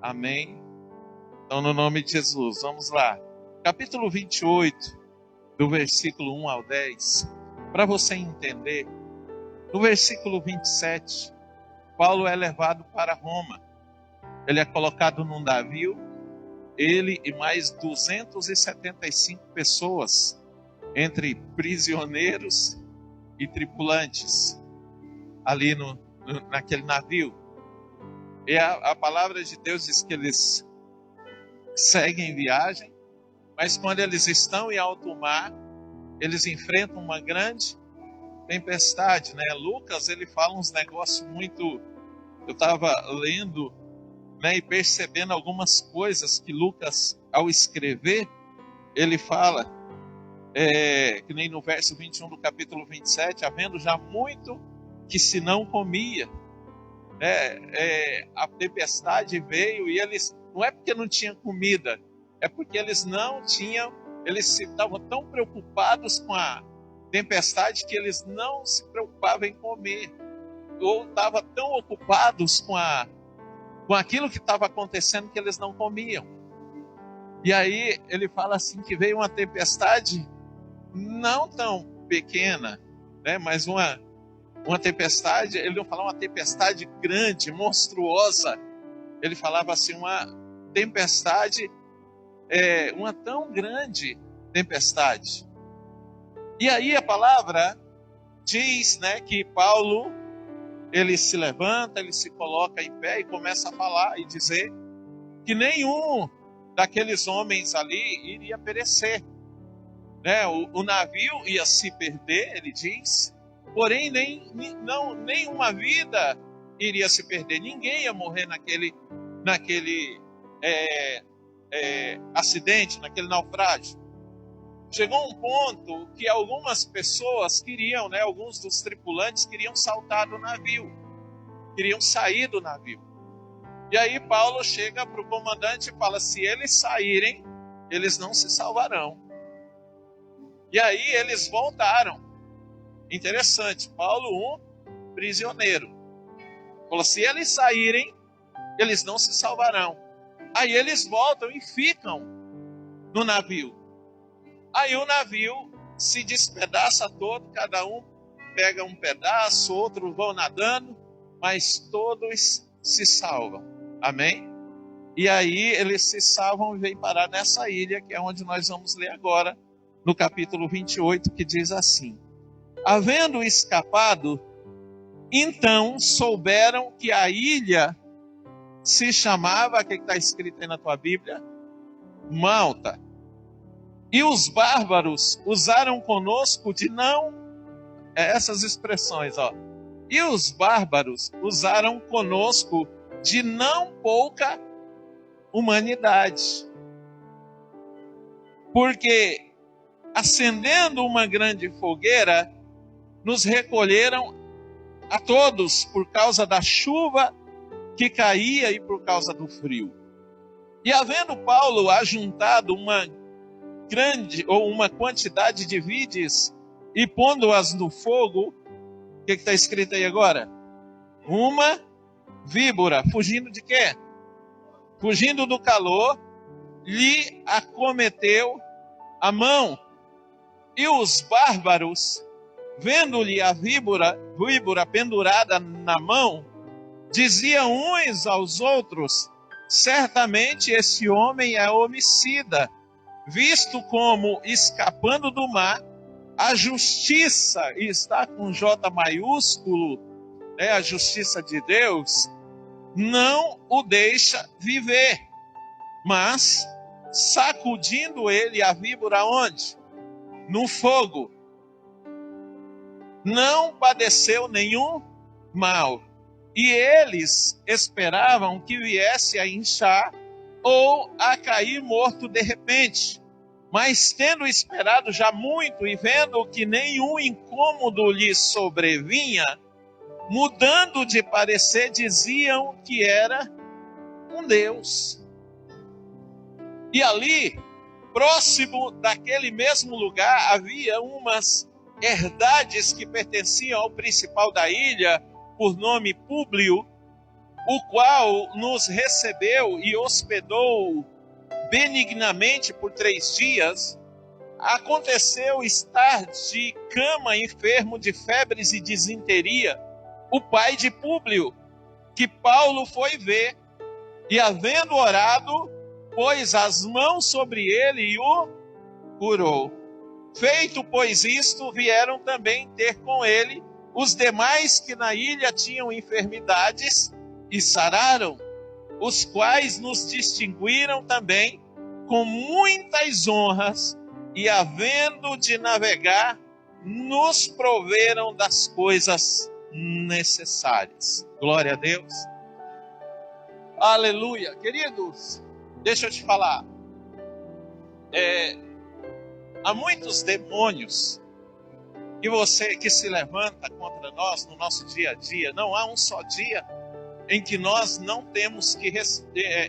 Amém? Então, no nome de Jesus, vamos lá. Capítulo 28, do versículo 1 ao 10. Para você entender, no versículo 27, Paulo é levado para Roma. Ele é colocado num navio, ele e mais 275 pessoas, entre prisioneiros e tripulantes, ali naquele navio. E a palavra de Deus diz que eles seguem viagem, mas quando eles estão em alto mar, eles enfrentam uma grande tempestade, né? Lucas, ele fala uns negócios muito... Eu estava lendo, né, e percebendo algumas coisas que Lucas, ao escrever, ele fala, que nem no verso 21 do capítulo 27, havendo já muito que se não comia, a tempestade veio e eles, não é porque não tinha comida, é porque eles não tinham, eles estavam tão preocupados com a tempestade que eles não se preocupavam em comer, ou estavam tão ocupados com aquilo que estava acontecendo que eles não comiam. E aí ele fala assim que veio uma tempestade não tão pequena, né, mas uma tempestade, ele não falava uma tempestade grande, monstruosa. Ele falava assim, uma tempestade, uma tão grande tempestade. E aí a palavra diz, né, que Paulo, ele se levanta, ele se coloca em pé e começa a falar e dizer que nenhum daqueles homens ali iria perecer, né? O navio ia se perder, ele diz, porém nenhuma vida iria se perder, ninguém ia morrer naquele acidente, naquele naufrágio. Chegou um ponto que algumas pessoas queriam, né, alguns dos tripulantes queriam saltar do navio, queriam sair do navio. E aí Paulo chega para o comandante e fala, se eles saírem, eles não se salvarão. E aí eles voltaram. Interessante, Paulo, um prisioneiro. Falou, se eles saírem, eles não se salvarão. Aí eles voltam e ficam no navio. Aí o navio se despedaça todo, cada um pega um pedaço, outros vão nadando, mas todos se salvam. Amém? E aí eles se salvam e vêm parar nessa ilha, que é onde nós vamos ler agora, no capítulo 28, que diz assim: havendo escapado, então souberam que a ilha se chamava, o que está escrito aí na tua Bíblia? Malta. E os bárbaros usaram conosco de não... essas expressões, ó. E os bárbaros usaram conosco de não pouca humanidade. Porque, acendendo uma grande fogueira, nos recolheram a todos por causa da chuva que caía e por causa do frio. E havendo Paulo ajuntado uma grande ou uma quantidade de vides e pondo-as no fogo, o que está escrito aí agora? Uma víbora, fugindo de quê? Fugindo do calor, lhe acometeu a mão. E os bárbaros, vendo-lhe a víbora pendurada na mão, diziam uns aos outros, certamente esse homem é homicida, visto como, escapando do mar, a justiça, e está com J maiúsculo, a justiça de Deus, não o deixa viver. Mas, sacudindo ele a víbora onde? No fogo. Não padeceu nenhum mal. E eles esperavam que viesse a inchar ou a cair morto de repente. Mas tendo esperado já muito e vendo que nenhum incômodo lhe sobrevinha, mudando de parecer, diziam que era um Deus. E ali, próximo daquele mesmo lugar, havia umas herdades que pertenciam ao principal da ilha, por nome Públio, o qual nos recebeu e hospedou benignamente por 3 dias, aconteceu estar de cama enfermo de febres e disenteria o pai de Públio, que Paulo foi ver, e havendo orado, pôs as mãos sobre ele e o curou. Feito, pois, isto, vieram também ter com ele os demais que na ilha tinham enfermidades e sararam, os quais nos distinguiram também com muitas honras e, havendo de navegar, nos proveram das coisas necessárias. Glória a Deus. Aleluia. Queridos, deixa eu te falar. Há muitos demônios que se levanta contra nós no nosso dia a dia. Não há um só dia em que nós não temos que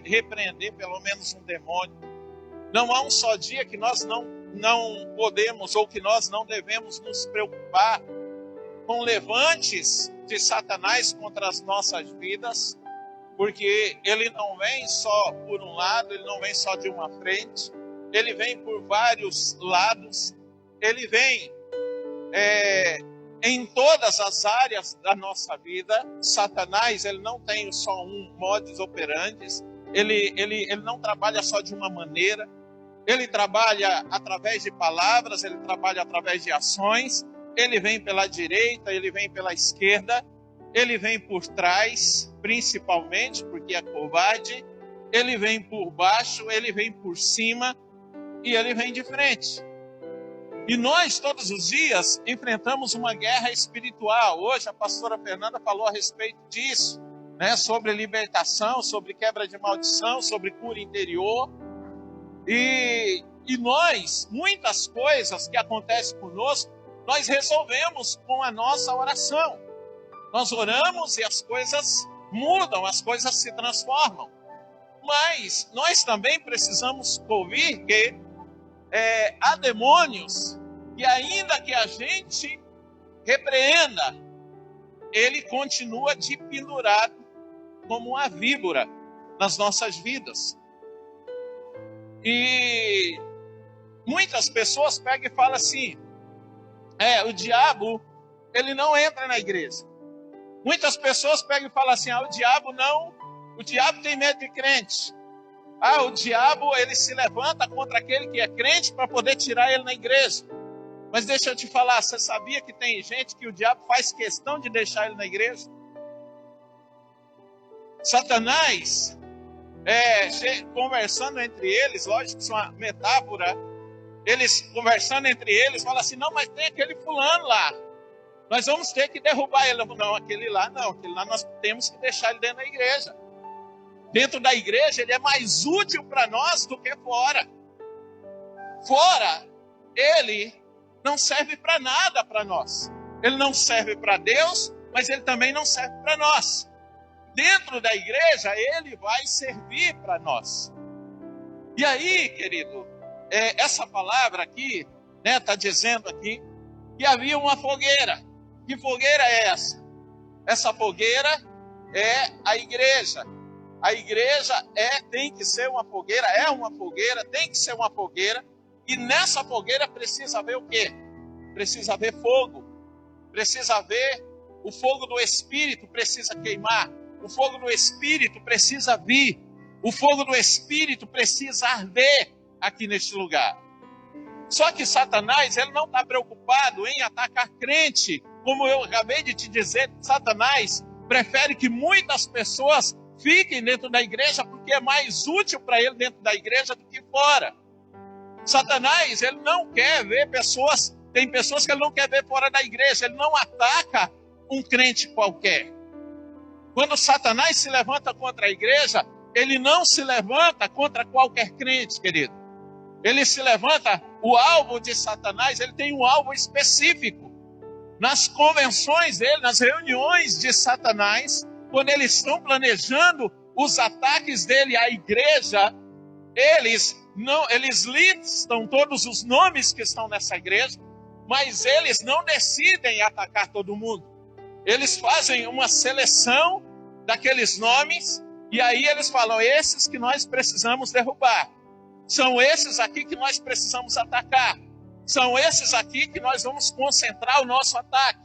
repreender pelo menos um demônio. Não há um só dia que nós não podemos ou que nós não devemos nos preocupar com levantes de Satanás contra as nossas vidas, porque ele não vem só por um lado, ele não vem só de uma frente, ele vem por vários lados, ele vem em todas as áreas da nossa vida. Satanás, ele não tem só um modus operandi, ele não trabalha só de uma maneira, ele trabalha através de palavras, ele trabalha através de ações, ele vem pela direita, ele vem pela esquerda, ele vem por trás, principalmente, porque é covarde, ele vem por baixo, ele vem por cima e ele vem de frente. E nós, todos os dias, enfrentamos uma guerra espiritual. Hoje a pastora Fernanda falou a respeito disso, né? Sobre libertação, sobre quebra de maldição, sobre cura interior. E nós, muitas coisas que acontecem conosco, nós resolvemos com a nossa oração. Nós oramos e as coisas mudam, as coisas se transformam. Mas nós também precisamos ouvir que há demônios que, ainda que a gente repreenda, ele continua de pendurado como uma víbora nas nossas vidas. E muitas pessoas pegam e falam assim, o diabo, ele não entra na igreja. Muitas pessoas pegam e falam assim, o diabo tem medo de crente. O diabo, ele se levanta contra aquele que é crente para poder tirar ele na igreja. Mas deixa eu te falar, você sabia que tem gente que o diabo faz questão de deixar ele na igreja? Satanás, conversando entre eles, lógico que isso é uma metáfora, eles conversando entre eles, falam assim, não, mas tem aquele fulano lá, nós vamos ter que derrubar ele. Não, aquele lá nós temos que deixar ele dentro da igreja. Dentro da igreja ele é mais útil para nós do que fora. Fora, ele não serve para nada para nós. Ele não serve para Deus, mas ele também não serve para nós. Dentro da igreja, ele vai servir para nós. E aí, querido, essa palavra aqui, está dizendo aqui que havia uma fogueira. Que fogueira é essa? Essa fogueira é a igreja. A igreja tem que ser uma fogueira, tem que ser uma fogueira. E nessa fogueira precisa haver o quê? Precisa haver fogo. Precisa haver o fogo do Espírito, precisa queimar. O fogo do Espírito precisa vir. O fogo do Espírito precisa arder aqui neste lugar. Só que Satanás, ele não está preocupado em atacar crente. Como eu acabei de te dizer, Satanás prefere que muitas pessoas fiquem dentro da igreja porque é mais útil para ele dentro da igreja do que fora. Satanás, ele não quer ver pessoas, tem pessoas que ele não quer ver fora da igreja, ele não ataca um crente qualquer. Quando Satanás se levanta contra a igreja, ele não se levanta contra qualquer crente, querido. Ele se levanta, o alvo de Satanás, ele tem um alvo específico. Nas convenções dele, nas reuniões de Satanás, quando eles estão planejando os ataques dele à igreja, eles listam todos os nomes que estão nessa igreja, mas eles não decidem atacar todo mundo. Eles fazem uma seleção daqueles nomes, e aí eles falam, esses que nós precisamos derrubar. São esses aqui que nós precisamos atacar. São esses aqui que nós vamos concentrar o nosso ataque.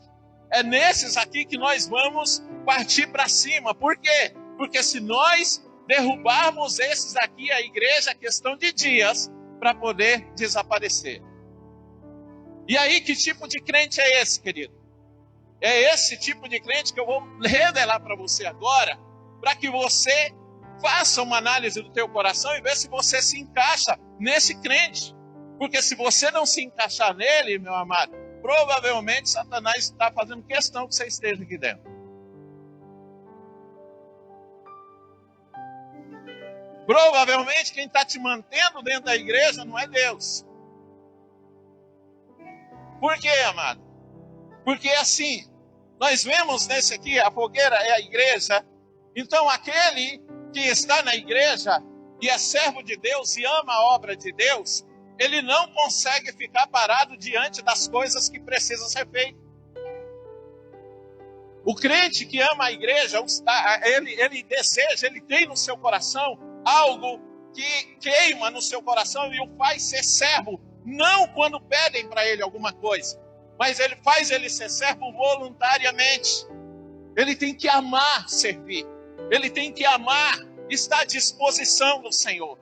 É nesses aqui que nós vamos partir para cima. Por quê? Porque se nós derrubarmos esses aqui, a igreja é questão de dias para poder desaparecer. E aí, que tipo de crente é esse, querido? É esse tipo de crente que eu vou revelar para você agora, para que você faça uma análise do teu coração e veja se você se encaixa nesse crente. Porque se você não se encaixar nele, meu amado, provavelmente Satanás está fazendo questão que você esteja aqui dentro. Provavelmente quem está te mantendo dentro da igreja não é Deus. Por quê, amado? Porque assim, nós vemos nesse aqui, a fogueira é a igreja. Então aquele que está na igreja e é servo de Deus e ama a obra de Deus, ele não consegue ficar parado diante das coisas que precisam ser feitas. O crente que ama a igreja, ele deseja, ele tem no seu coração algo que queima no seu coração e o faz ser servo, não quando pedem para ele alguma coisa, mas ele faz ele ser servo voluntariamente. Ele tem que amar servir, ele tem que amar estar à disposição do Senhor.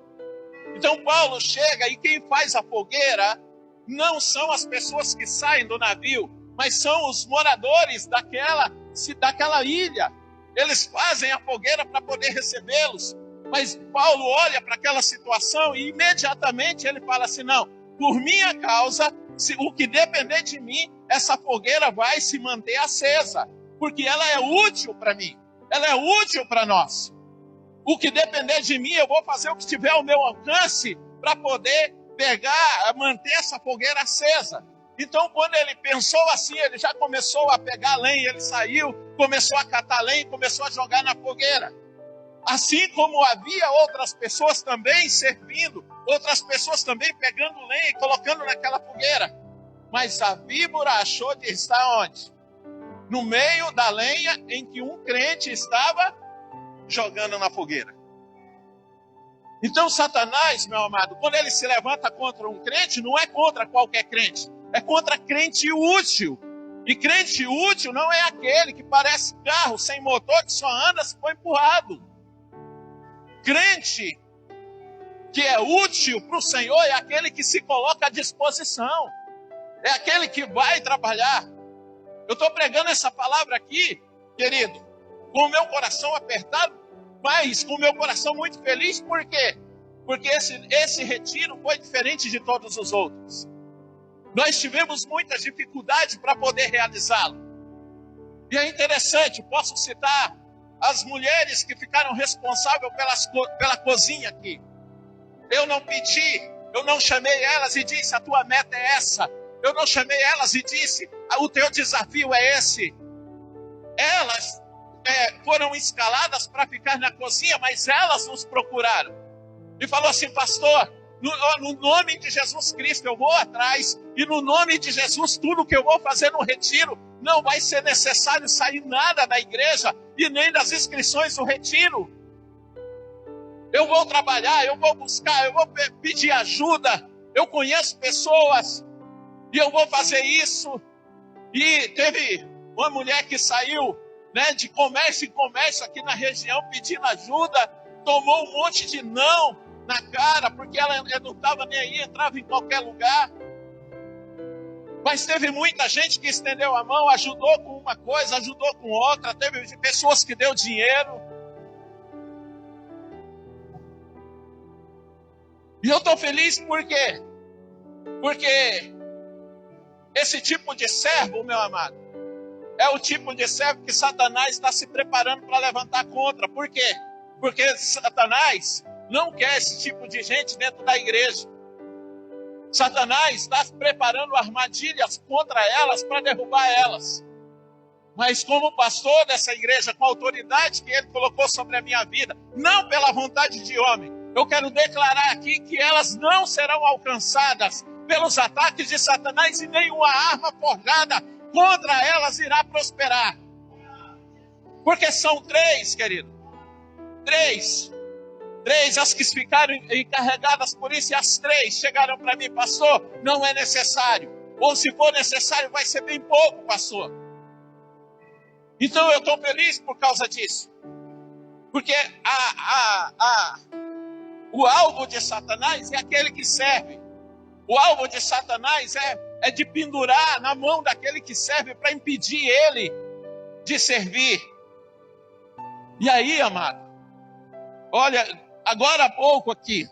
Então Paulo chega e quem faz a fogueira não são as pessoas que saem do navio, mas são os moradores daquela ilha. Eles fazem a fogueira para poder recebê-los. Mas Paulo olha para aquela situação e imediatamente ele fala assim, não, por minha causa, se o que depender de mim, essa fogueira vai se manter acesa, porque ela é útil para mim, ela é útil para nós. O que depender de mim, eu vou fazer o que estiver ao meu alcance para poder manter essa fogueira acesa. Então, quando ele pensou assim, ele já começou a pegar lenha, ele saiu, começou a catar lenha, começou a jogar na fogueira. Assim como havia outras pessoas também servindo, outras pessoas também pegando lenha e colocando naquela fogueira. Mas a víbora achou de estar onde? No meio da lenha em que um crente estava jogando na fogueira. Então Satanás, meu amado, quando ele se levanta contra um crente, não é contra qualquer crente, é contra crente útil. E crente útil não é aquele que parece carro sem motor, que só anda se for empurrado. Crente que é útil para o Senhor é aquele que se coloca à disposição, é aquele que vai trabalhar. Eu estou pregando essa palavra aqui, querido, com o meu coração apertado, mas com o meu coração muito feliz. Por quê? Porque esse retiro foi diferente de todos os outros. Nós tivemos muitas dificuldades para poder realizá-lo. E é interessante, posso citar as mulheres que ficaram responsáveis pela cozinha aqui. Eu não pedi, eu não chamei elas e disse, a tua meta é essa. Eu não chamei elas e disse, o teu desafio é esse. Elas foram escaladas para ficar na cozinha, mas elas nos procuraram. E falou assim, pastor, no nome de Jesus Cristo eu vou atrás, e no nome de Jesus tudo que eu vou fazer no retiro, não vai ser necessário sair nada da igreja e nem das inscrições do retiro. Eu vou trabalhar, eu vou buscar, eu vou pedir ajuda, eu conheço pessoas e eu vou fazer isso. E teve uma mulher que saiu, né, de comércio em comércio aqui na região pedindo ajuda, tomou um monte de não na cara, porque ela não estava nem aí, entrava em qualquer lugar. Mas teve muita gente que estendeu a mão, ajudou com uma coisa, ajudou com outra, teve pessoas que deu dinheiro. E eu estou feliz por quê? Porque esse tipo de servo, meu amado, é o tipo de servo que Satanás está se preparando para levantar contra. Por quê? Porque Satanás não quer esse tipo de gente dentro da igreja. Satanás está preparando armadilhas contra elas para derrubar elas. Mas como pastor dessa igreja, com a autoridade que ele colocou sobre a minha vida, não pela vontade de homem, eu quero declarar aqui que elas não serão alcançadas pelos ataques de Satanás e nenhuma arma forjada contra elas irá prosperar. Porque são três, querido. Três as que ficaram encarregadas por isso, e as três chegaram para mim: pastor, não é necessário. Ou se for necessário, vai ser bem pouco, pastor. Então eu estou feliz por causa disso. Porque o alvo de Satanás é aquele que serve. O alvo de Satanás é de pendurar na mão daquele que serve para impedir ele de servir. E aí, amado, olha, agora há pouco aqui,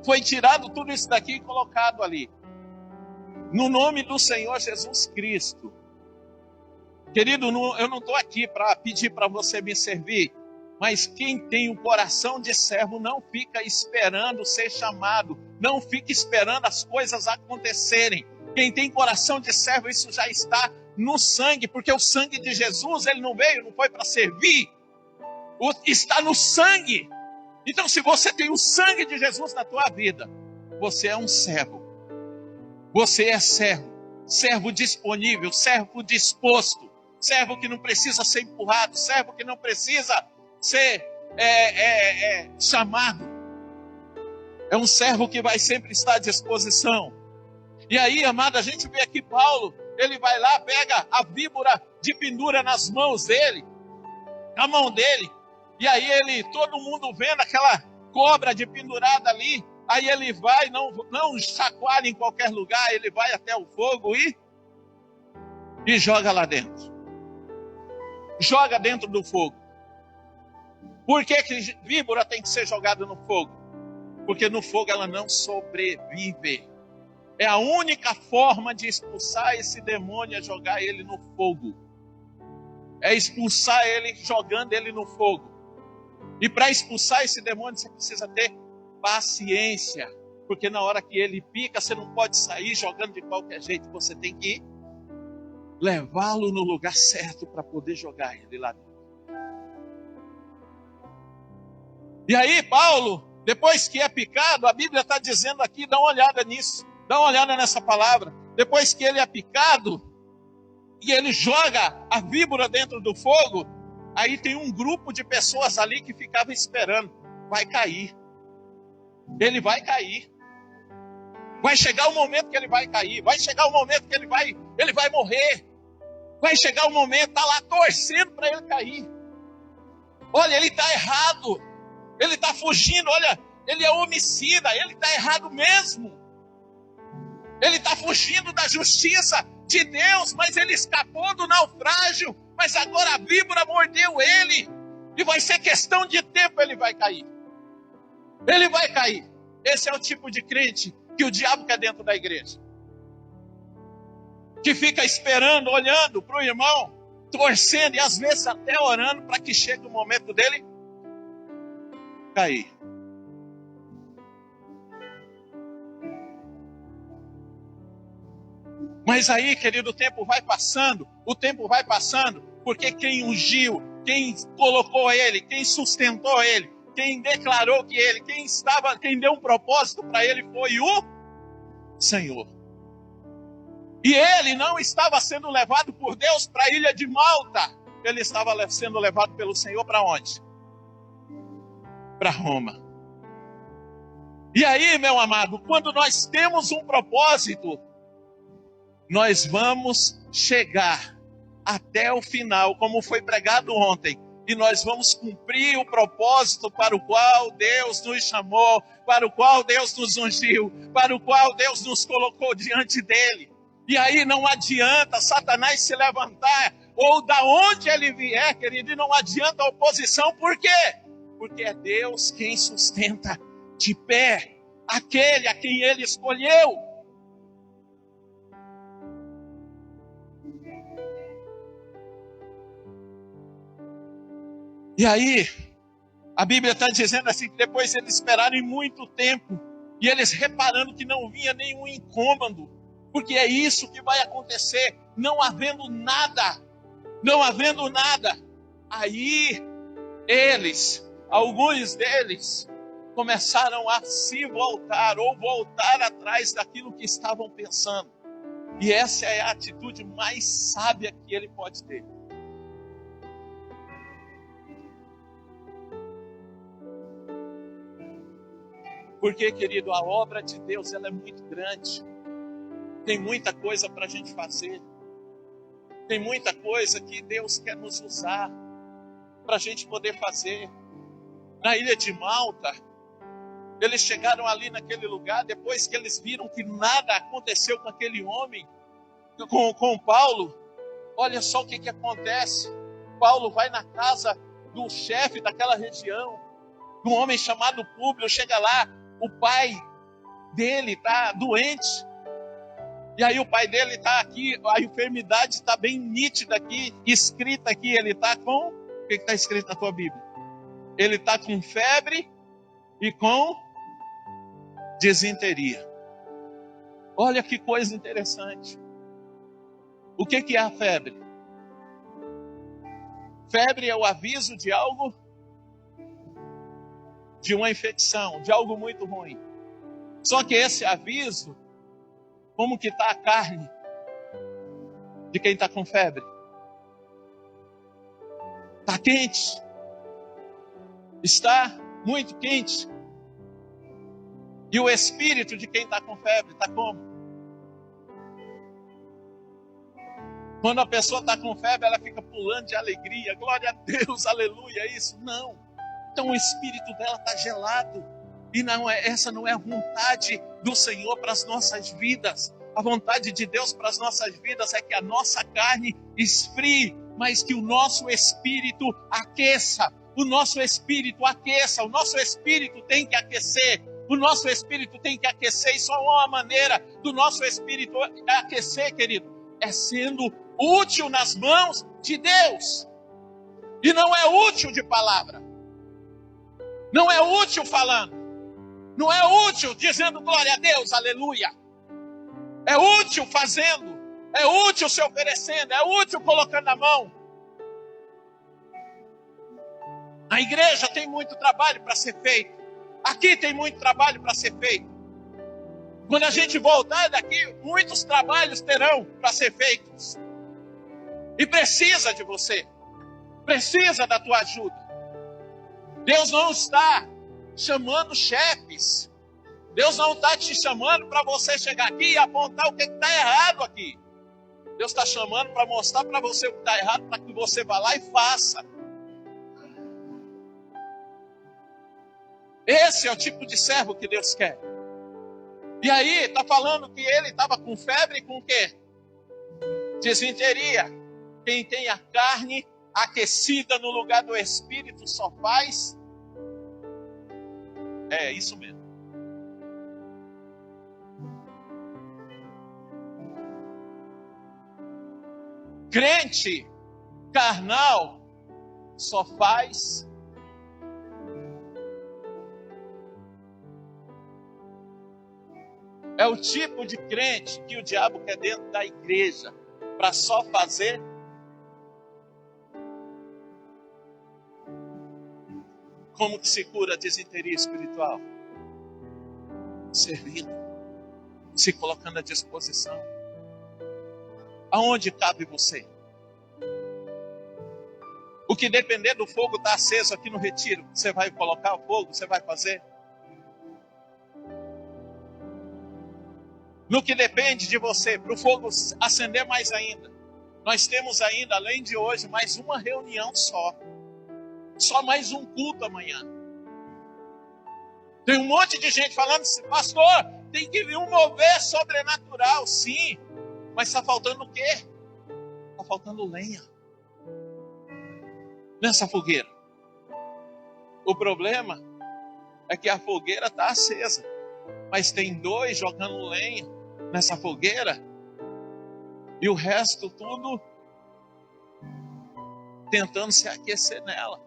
foi tirado tudo isso daqui e colocado ali. No nome do Senhor Jesus Cristo. Querido, eu não estou aqui para pedir para você me servir, mas quem tem o coração de servo não fica esperando ser chamado, não fica esperando as coisas acontecerem. Quem tem coração de servo, isso já está no sangue, porque o sangue de Jesus, ele não veio, não foi para servir, está no sangue. Então, se você tem o sangue de Jesus na tua vida, você é um servo. Você é servo, servo disponível, servo disposto, servo que não precisa ser empurrado, servo que não precisa ser chamado. É um servo que vai sempre estar à disposição. E aí, amado, a gente vê aqui Paulo, ele vai lá, pega a víbora de pendura nas mãos dele, na mão dele, e aí todo mundo vendo aquela cobra de pendurada ali, aí ele vai, não chacoalha em qualquer lugar, ele vai até o fogo e joga lá dentro. Joga dentro do fogo. Por que víbora tem que ser jogada no fogo? Porque no fogo ela não sobrevive. É a única forma de expulsar esse demônio, é jogar ele no fogo. É expulsar ele jogando ele no fogo. E para expulsar esse demônio você precisa ter paciência. Porque na hora que ele pica, você não pode sair jogando de qualquer jeito. Você tem que levá-lo no lugar certo para poder jogar ele lá dentro. E aí Paulo, depois que é picado, a Bíblia está dizendo aqui, dá uma olhada nisso, dá uma olhada nessa palavra. Depois que ele é picado e ele joga a víbora dentro do fogo, aí tem um grupo de pessoas ali que ficava esperando. Vai cair. Ele vai cair. Vai chegar o momento que ele vai cair. Vai chegar o momento que ele vai morrer. Vai chegar o momento, está lá torcendo para ele cair. Olha, ele está errado. Ele está fugindo, olha, ele é homicida, ele está errado mesmo. Ele está fugindo da justiça de Deus, mas ele escapou do naufrágio. Mas agora a víbora mordeu ele. E vai ser questão de tempo, ele vai cair. Ele vai cair. Esse é o tipo de crente que o diabo quer dentro da igreja. Que fica esperando, olhando para o irmão, torcendo e às vezes até orando para que chegue o momento dele cair. Mas aí, querido, o tempo vai passando, porque quem ungiu, quem colocou ele, quem sustentou ele, quem declarou que ele, quem deu um propósito para ele foi o Senhor. E ele não estava sendo levado por Deus para a ilha de Malta, ele estava sendo levado pelo Senhor para onde? Para Roma. E aí, meu amado, quando nós temos um propósito, nós vamos chegar até o final, como foi pregado ontem, e nós vamos cumprir o propósito para o qual Deus nos chamou, para o qual Deus nos ungiu, para o qual Deus nos colocou diante dele. E aí não adianta Satanás se levantar, ou da onde ele vier, querido, e não adianta a oposição. Por quê? Porque é Deus quem sustenta de pé aquele a quem ele escolheu. E aí, a Bíblia está dizendo assim, que depois eles esperaram em muito tempo, e eles reparando que não vinha nenhum incômodo, porque é isso que vai acontecer, não havendo nada, aí alguns deles, começaram a se voltar, ou voltar atrás daquilo que estavam pensando, e essa é a atitude mais sábia que ele pode ter. Porque, querido, a obra de Deus ela é muito grande. Tem muita coisa para a gente fazer. Tem muita coisa que Deus quer nos usar para a gente poder fazer. Na ilha de Malta, eles chegaram ali naquele lugar, depois que eles viram que nada aconteceu com aquele homem, com Paulo. Olha só o que acontece. Paulo vai na casa do chefe daquela região, de um homem chamado Públio. Chega lá, o pai dele está doente. E aí o pai dele está aqui, a enfermidade está bem nítida aqui, escrita aqui. Ele está com... O que está escrito na tua Bíblia? Ele está com febre e com disenteria. Olha que coisa interessante. O que é a febre? Febre é o aviso de algo, de uma infecção, de algo muito ruim. Só que esse aviso, como que está a carne de quem está com febre? Está quente. Está muito quente. E o espírito de quem está com febre está como? Quando a pessoa está com febre, ela fica pulando de alegria. Glória a Deus, aleluia, isso. Não. Então o espírito dela está gelado. E essa não é a vontade do Senhor para as nossas vidas. A vontade de Deus para as nossas vidas é que a nossa carne esfrie, mas que o nosso espírito aqueça. O nosso espírito aqueça. O nosso espírito tem que aquecer. O nosso espírito tem que aquecer. E só uma maneira do nosso espírito aquecer, querido, é sendo útil nas mãos de Deus. E não é útil de palavra. Não é útil falando. Não é útil dizendo glória a Deus, aleluia. É útil fazendo. É útil se oferecendo. É útil colocando a mão. Na igreja tem muito trabalho para ser feito. Aqui tem muito trabalho para ser feito. Quando a gente voltar daqui, muitos trabalhos terão para ser feitos. E precisa de você. Precisa da tua ajuda. Deus não está chamando chefes. Deus não está te chamando para você chegar aqui e apontar o que está errado aqui. Deus está chamando para mostrar para você o que está errado, para que você vá lá e faça. Esse é o tipo de servo que Deus quer. E aí, está falando que ele estava com febre e com o quê? Disenteria. Quem tem a carne aquecida no lugar do espírito só faz. É isso mesmo. Crente carnal só faz. É o tipo de crente que o diabo quer dentro da igreja, para só fazer. Como que se cura a disenteria espiritual? Servindo, se colocando à disposição. Aonde cabe você? O que depender do fogo está aceso aqui no retiro, você vai colocar o fogo, você vai fazer? No que depende de você, para o fogo acender mais ainda, nós temos ainda, além de hoje, mais uma reunião só. Só mais um culto amanhã. Tem um monte de gente falando assim, pastor, tem que vir um mover sobrenatural. Sim, mas está faltando o quê? Está faltando lenha nessa fogueira. O problema é que a fogueira está acesa, mas tem dois jogando lenha nessa fogueira e o resto tudo tentando se aquecer nela,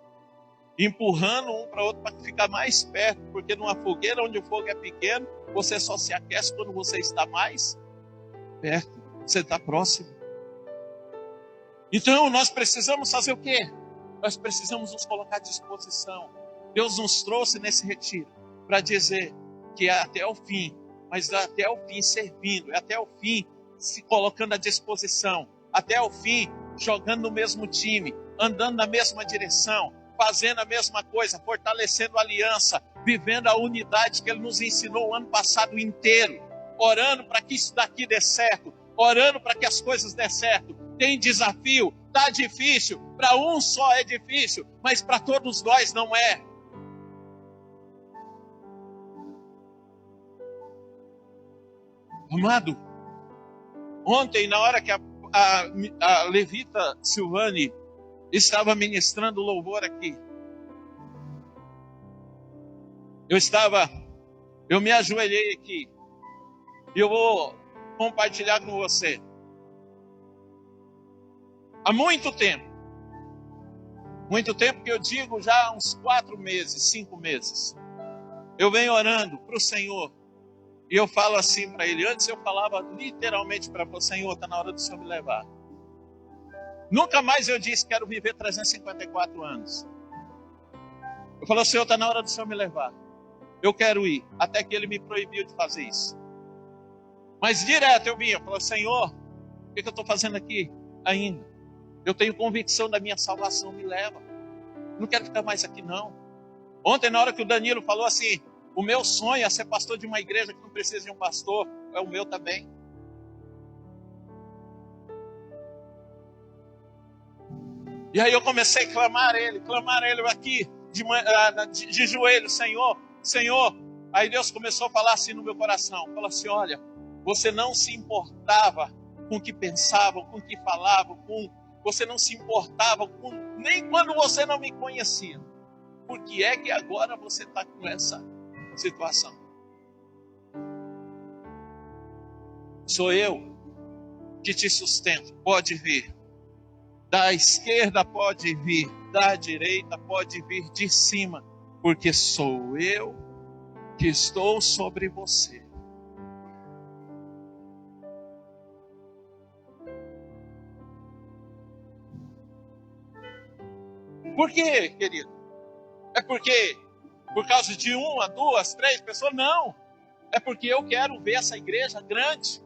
empurrando um para o outro para ficar mais perto, porque numa fogueira onde o fogo é pequeno, você só se aquece quando você está mais perto, você está próximo. Então nós precisamos fazer o quê? Nós precisamos nos colocar à disposição. Deus nos trouxe nesse retiro para dizer que é até o fim, mas até o fim servindo, é até o fim se colocando à disposição, até o fim jogando no mesmo time, andando na mesma direção, fazendo a mesma coisa, fortalecendo a aliança, vivendo a unidade que Ele nos ensinou o ano passado inteiro, orando para que isso daqui dê certo, orando para que as coisas dê certo. Tem desafio, está difícil, para um só é difícil, mas para todos nós não é. Amado, ontem, na hora que a levita Silvane estava ministrando louvor aqui, eu me ajoelhei aqui, e eu vou compartilhar com você. Há muito tempo que eu digo, já há uns 4 meses, 5 meses, eu venho orando para o Senhor, e eu falo assim para Ele. Antes eu falava literalmente para o Senhor, está na hora do Senhor me levar. Nunca mais eu disse, quero viver 354 anos. Eu falo, Senhor, está na hora do Senhor me levar. Eu quero ir, até que Ele me proibiu de fazer isso. Mas direto eu vinha, eu falo, Senhor, o que eu estou fazendo aqui ainda? Eu tenho convicção da minha salvação, me leva. Não quero ficar mais aqui não. Ontem, na hora que o Danilo falou assim, o meu sonho é ser pastor de uma igreja que não precisa de um pastor, é o meu também. E aí eu comecei a clamar ele aqui, de joelho, Senhor, Senhor. Aí Deus começou a falar assim no meu coração, falou assim, olha, você não se importava com o que pensavam, com o que falavam, você não se importava nem quando você não me conhecia. Por que é que agora você está com essa situação? Sou eu que te sustento, pode vir. Da esquerda pode vir, da direita pode vir, de cima, porque sou eu que estou sobre você. Por quê, querido? É porque por causa de 1, 2, 3 pessoas? Não. É porque eu quero ver essa igreja grande.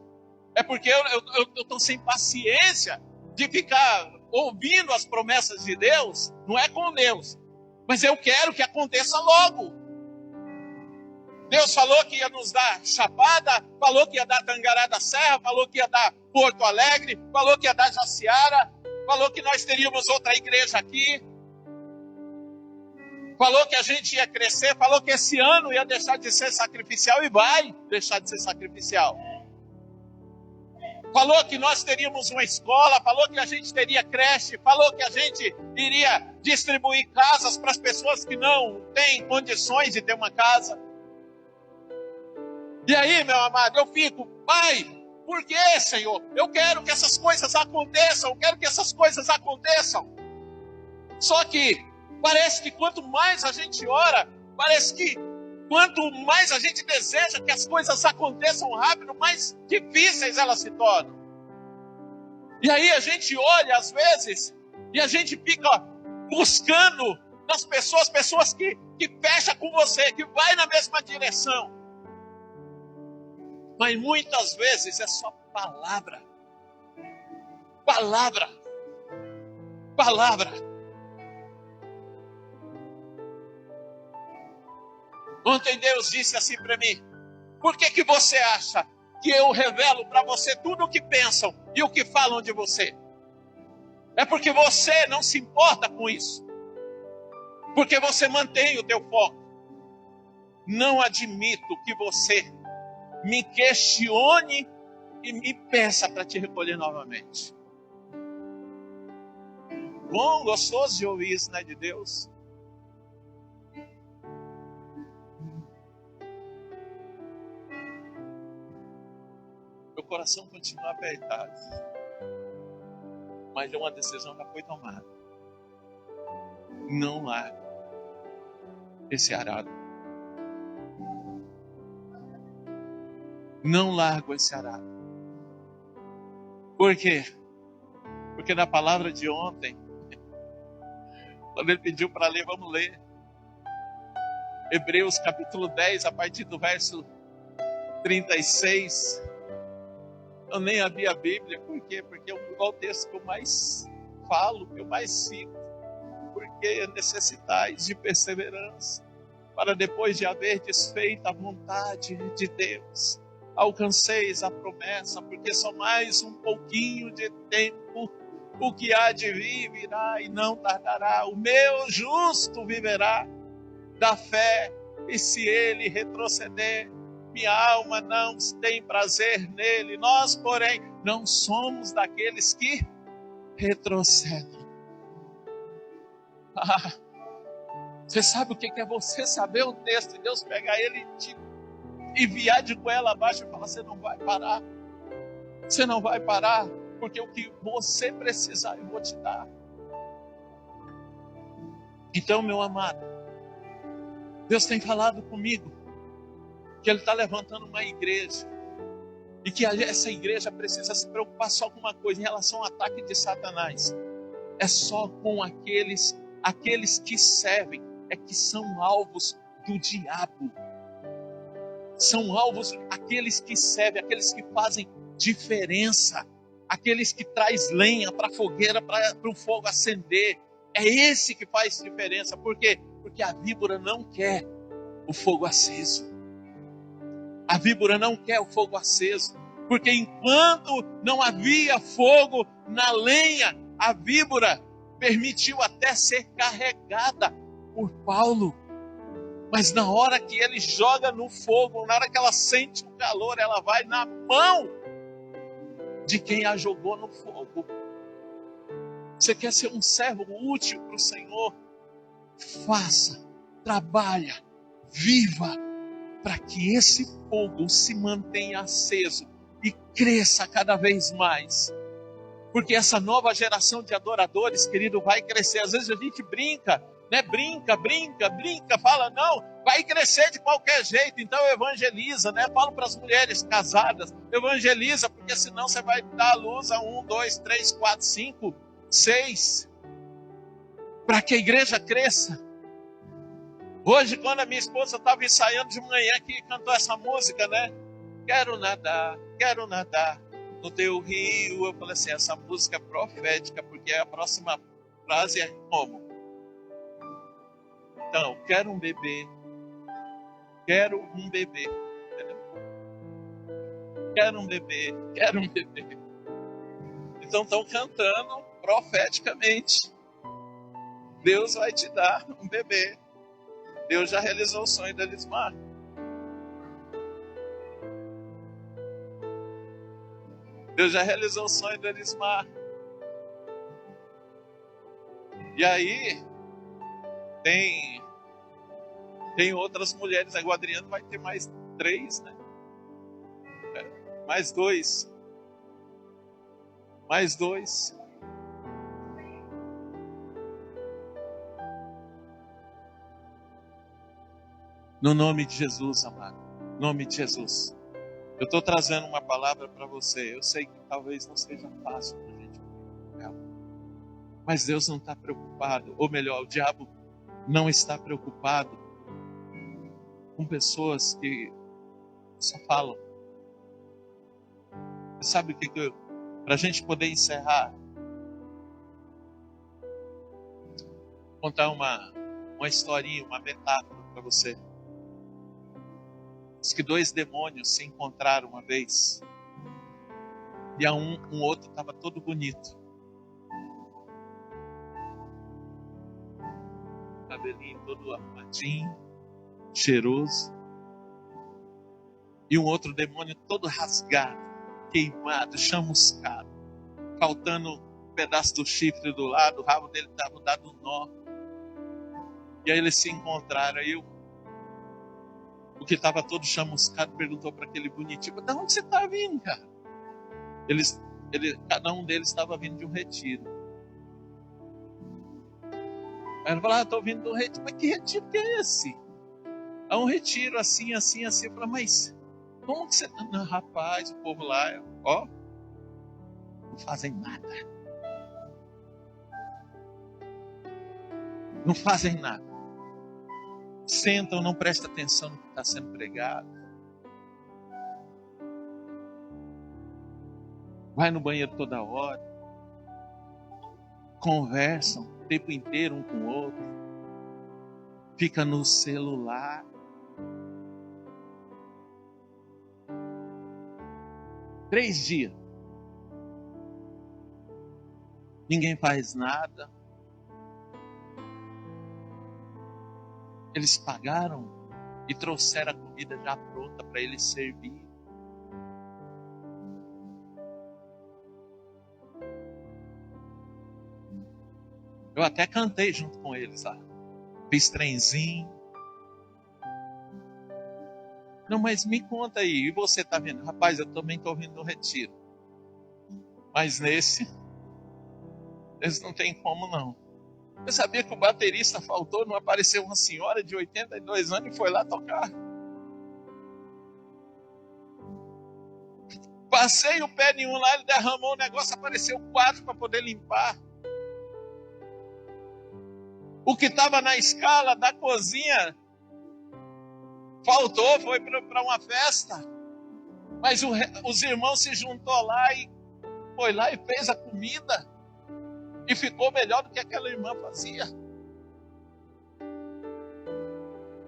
É porque eu estou sem paciência de ficar ouvindo as promessas de Deus. Não é com Deus. Mas eu quero que aconteça logo. Deus falou que ia nos dar Chapada, falou que ia dar Tangará da Serra, falou que ia dar Porto Alegre, falou que ia dar Jaciara, falou que nós teríamos outra igreja aqui. Falou que a gente ia crescer, falou que esse ano ia deixar de ser sacrificial e vai deixar de ser sacrificial. Falou que nós teríamos uma escola, falou que a gente teria creche, falou que a gente iria distribuir casas para as pessoas que não têm condições de ter uma casa. E aí, meu amado, eu fico, Pai, por que, Senhor? Eu quero que essas coisas aconteçam, Só que parece que quanto mais a gente ora, parece que quanto mais a gente deseja que as coisas aconteçam rápido, mais difíceis elas se tornam. E aí a gente olha às vezes e a gente fica buscando nas pessoas que fecham com você, que vai na mesma direção. Mas muitas vezes é só palavra. Ontem Deus disse assim para mim, por que você acha que eu revelo para você tudo o que pensam e o que falam de você? É porque você não se importa com isso. Porque você mantém o teu foco. Não admito que você me questione e me peça para te recolher novamente. Bom, gostoso de ouvir isso, né, de Deus? Meu coração continua apertado. Mas uma decisão já foi tomada. Não larga esse arado. Não largo esse arado. Por quê? Porque na palavra de ontem, quando ele pediu para ler, vamos ler. Hebreus capítulo 10, a partir do verso 36. Eu nem abri a Bíblia, por quê? Porque é o texto que eu mais falo, que eu mais cito. Porque necessitais de perseverança para depois de haver desfeito a vontade de Deus, alcanceis a promessa, porque só mais um pouquinho de tempo, o que há de vir virá e não tardará. O meu justo viverá da fé, e se ele retroceder, minha alma não tem prazer nele. Nós, porém, não somos daqueles que retrocedem. Você sabe o que é você saber um texto e Deus pegar ele e te enviar de goela abaixo e falar: você não vai parar. Você não vai parar, porque o que você precisar eu vou te dar. Então, meu amado, Deus tem falado comigo que Ele está levantando uma igreja e que essa igreja precisa se preocupar só com uma coisa: em relação ao ataque de Satanás. É só com aqueles que servem, é que são alvos do diabo. São alvos aqueles que servem, aqueles que fazem diferença, aqueles que traz lenha para a fogueira, para o fogo acender. É esse que faz diferença. Por quê? Porque a víbora não quer o fogo aceso. A víbora não quer o fogo aceso. Porque enquanto não havia fogo na lenha, a víbora permitiu até ser carregada por Paulo. Mas na hora que ele joga no fogo, na hora que ela sente o calor, ela vai na mão de quem a jogou no fogo. Você quer ser um servo útil para o Senhor? Faça, trabalha, viva, para que esse fogo se mantenha aceso e cresça cada vez mais. Porque essa nova geração de adoradores, querido, vai crescer. Às vezes a gente brinca, né? Brinca, fala, não, vai crescer de qualquer jeito, então evangeliza, né? Falo para as mulheres casadas, evangeliza, porque senão você vai dar a luz a 1, 2, 3, 4, 5, 6, para que a igreja cresça. Hoje, quando a minha esposa estava ensaiando de manhã, que cantou essa música, né? Quero nadar no teu rio. Eu falei assim: essa música é profética, porque a próxima frase é como? Então, quero um bebê. Quero um bebê. Entendeu? Quero um bebê. Então estão cantando profeticamente: Deus vai te dar um bebê. Deus já realizou o sonho da Elismar. Deus já realizou o sonho da Elismar. E aí, tem outras mulheres. O Adriano vai ter mais 3, né? Mais 2. No nome de Jesus, amado. No nome de Jesus. Eu estou trazendo uma palavra para você. Eu sei que talvez não seja fácil para a gente. Mas Deus não está preocupado. Ou melhor, o diabo não está preocupado com pessoas que só falam. Você sabe o que para a gente poder encerrar, contar uma historinha, uma metáfora para você. Diz que 2 demônios se encontraram uma vez. E um outro estava todo bonito. Cabelinho todo arrumadinho, cheiroso. E um outro demônio todo rasgado, queimado, chamuscado. Faltando um pedaço do chifre do lado, o rabo dele estava dado um nó. E aí eles se encontraram. Aí o que estava todo chamuscado perguntou para aquele bonitinho: de onde você está vindo, cara? Cada um deles estava vindo de um retiro. Aí ele falou: estou vindo do retiro. Mas que retiro que é esse? É um retiro assim. Eu falei: mas como que você está? Não, rapaz, o povo lá, não fazem nada. Não fazem nada. Sentam, não prestam atenção no que está sendo pregado. Vai no banheiro toda hora. Conversam o tempo inteiro um com o outro. fica no celular. Três dias. Ninguém faz nada. Eles pagaram e trouxeram a comida já pronta para ele servir. Eu até cantei junto com eles lá. Fiz trenzinho. Não, mas me conta aí. E você tá vendo? Rapaz, eu também estou vindo do retiro. Mas nesse não tem como não. Eu sabia que o baterista faltou, não apareceu uma senhora de 82 anos e foi lá tocar. Passei o pé em um lá, ele derramou o negócio, apareceu 4 para poder limpar. O que estava na escala da cozinha faltou, foi para uma festa. Mas os irmãos se juntou lá e foi lá e fez a comida. E ficou melhor do que aquela irmã fazia.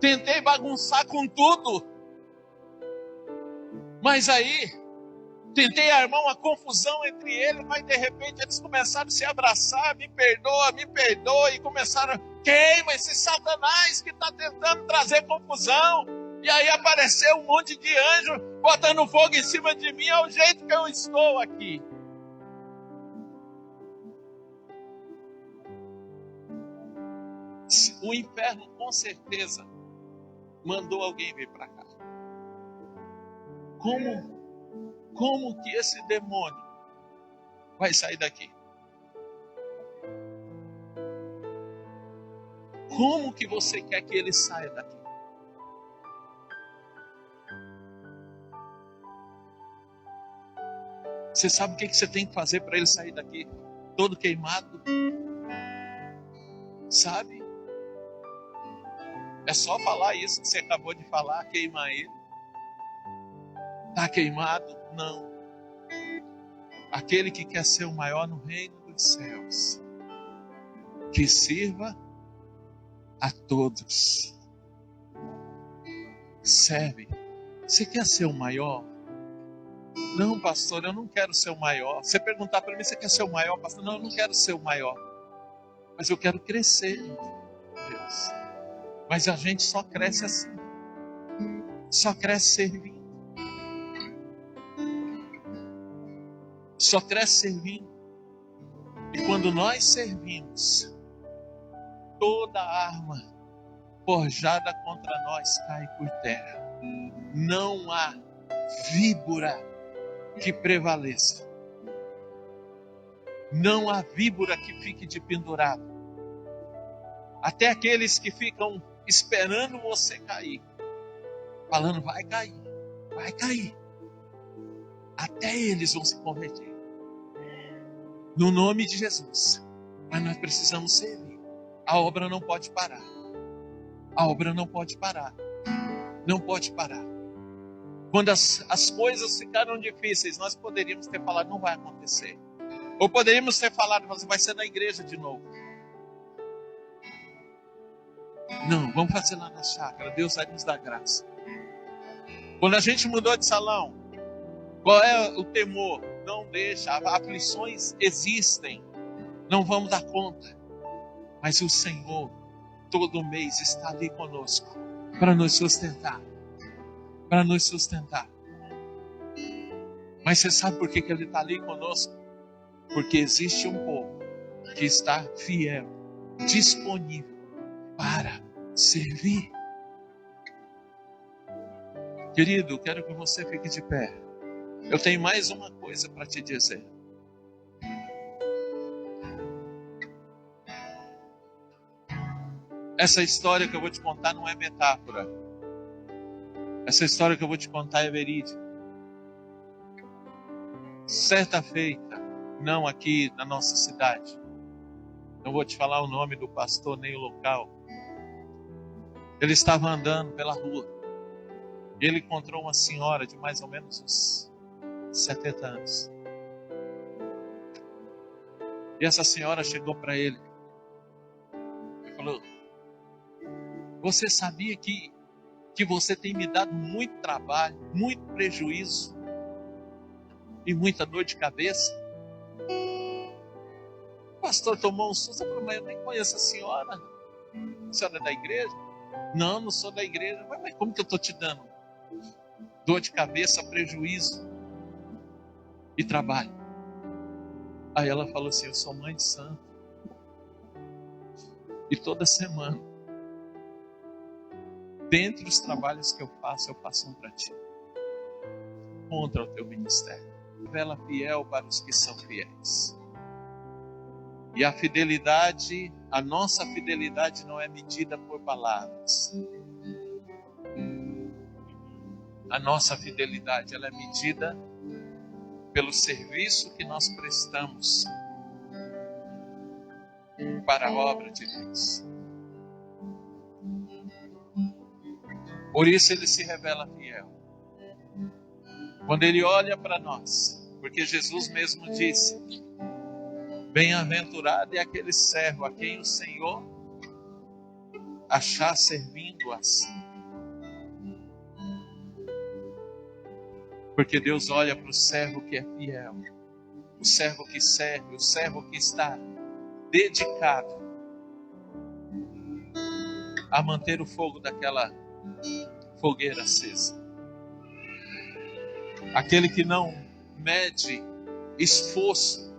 Tentei bagunçar com tudo. Mas aí, tentei armar uma confusão entre eles, mas de repente eles começaram a se abraçar, me perdoa, e começaram, queima esse Satanás que está tentando trazer confusão. E aí apareceu um monte de anjo botando fogo em cima de mim, é o jeito que eu estou aqui. O inferno com certeza mandou alguém vir para cá. Como que esse demônio vai sair daqui? Como que você quer que ele saia daqui? Você sabe o que você tem que fazer para ele sair daqui? Todo queimado? Sabe? É só falar isso que você acabou de falar, queimar ele. Está queimado? Não. Aquele que quer ser o maior no reino dos céus, que sirva a todos. Serve. Você quer ser o maior? Não, pastor, eu não quero ser o maior. Você perguntar para mim, você quer ser o maior? Pastor, não, eu não quero ser o maior. Mas eu quero crescer em Deus. Mas a gente só cresce assim. Só cresce servindo. Só cresce servindo. E quando nós servimos, toda arma forjada contra nós cai por terra. Não há víbora que prevaleça. Não há víbora que fique de pendurado. Até aqueles que ficam esperando você cair, falando, vai cair, vai cair. Até eles vão se converter. No nome de Jesus. Mas nós precisamos servir. A obra não pode parar. A obra não pode parar. Não pode parar. Quando as coisas ficaram difíceis, nós poderíamos ter falado, não vai acontecer. Ou poderíamos ter falado, você vai ser na igreja de novo. Não, vamos fazer lá na chácara. Deus vai nos dar graça. Quando a gente mudou de salão, qual é o temor? Não deixa, aflições existem. Não vamos dar conta. Mas o Senhor, todo mês, está ali conosco para nos sustentar. Para nos sustentar. Mas você sabe por que Ele está ali conosco? Porque existe um povo que está fiel, disponível para servir. Querido, quero que você fique de pé. Eu tenho mais uma coisa para te dizer. Essa história que eu vou te contar não é metáfora. Essa história que eu vou te contar é verídica. Certa feita, não aqui na nossa cidade, não vou te falar o nome do pastor nem o local. Ele estava andando pela rua. E ele encontrou uma senhora de mais ou menos uns 70 anos. E essa senhora chegou para ele e falou, Você sabia que você tem me dado muito trabalho, muito prejuízo e muita dor de cabeça? O pastor tomou um susto e falou, mas eu nem conheço a senhora. A senhora é da igreja? Não, não sou da igreja. Mas como que eu estou te dando dor de cabeça, prejuízo e trabalho? Aí ela falou assim, eu sou mãe de santo. E toda semana, dentre os trabalhos que eu faço um para ti. Contra o teu ministério. Revela fiel para os que são fiéis. E a fidelidade, a nossa fidelidade não é medida por palavras. A nossa fidelidade, ela é medida pelo serviço que nós prestamos para a obra de Deus. Por isso ele se revela fiel. Quando ele olha para nós, porque Jesus mesmo disse, bem-aventurado é aquele servo a quem o Senhor achar servindo assim. Porque Deus olha para o servo que é fiel, o servo que serve, o servo que está dedicado a manter o fogo daquela fogueira acesa. Aquele que não mede esforço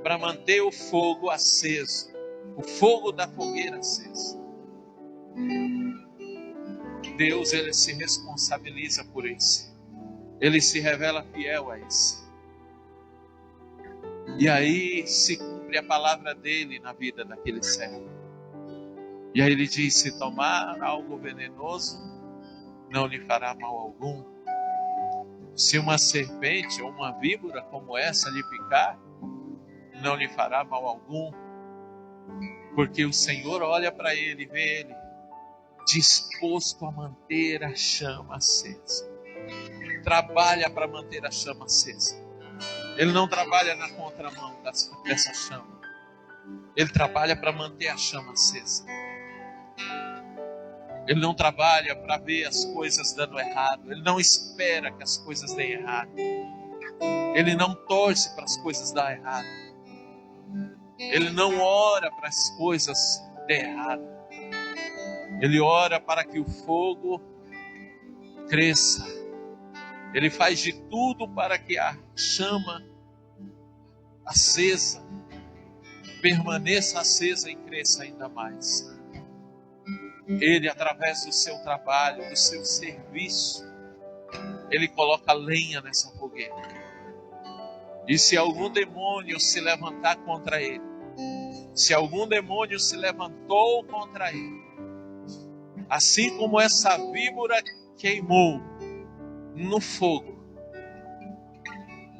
para manter o fogo aceso, o fogo da fogueira acesa. Deus, ele se responsabiliza por isso. Ele se revela fiel a isso. E aí se cumpre a palavra dele na vida daquele servo. E aí ele diz, se tomar algo venenoso, não lhe fará mal algum. Se uma serpente ou uma víbora como essa lhe picar, não lhe fará mal algum. Porque o Senhor olha para ele e vê ele disposto a manter a chama acesa. Trabalha para manter a chama acesa. Ele não trabalha na contramão dessa chama. Ele trabalha para manter a chama acesa. Ele não trabalha para ver as coisas dando errado. Ele não espera que as coisas deem errado. Ele não torce para as coisas dar errado. Ele não ora para as coisas dar errado. Ele ora para que o fogo cresça. Ele faz de tudo para que a chama acesa permaneça acesa e cresça ainda mais. Ele, através do seu trabalho, do seu serviço, ele coloca lenha nessa fogueira. E se algum demônio se levantar contra ele, se algum demônio se levantou contra ele, assim como essa víbora queimou no fogo,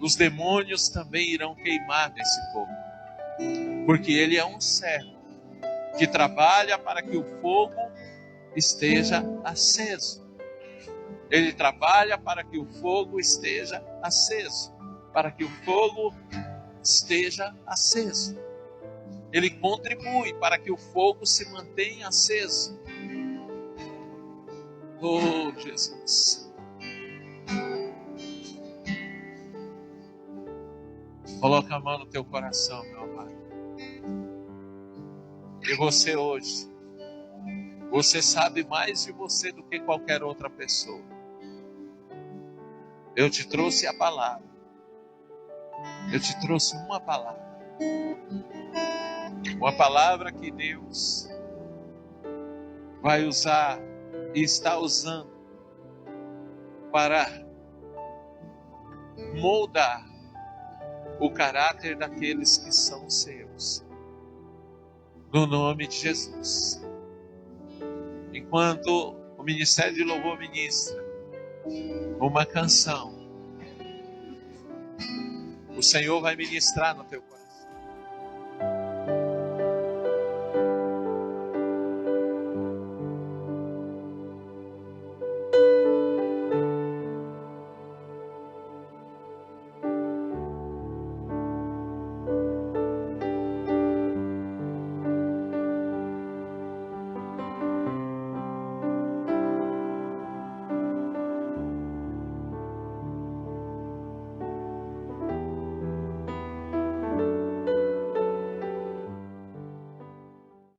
os demônios também irão queimar nesse fogo. Porque ele é um servo que trabalha para que o fogo esteja aceso. Ele trabalha para que o fogo esteja aceso. Para que o fogo esteja aceso. Ele contribui para que o fogo se mantenha aceso. Oh, Jesus. Coloca a mão no teu coração, meu amado. E você hoje, você sabe mais de você do que qualquer outra pessoa. Eu te trouxe a palavra. Eu te trouxe uma palavra. Uma palavra que Deus vai usar e está usando para moldar o caráter daqueles que são seus. No nome de Jesus. Enquanto o Ministério de Louvor ministra uma canção, o Senhor vai ministrar no teu coração.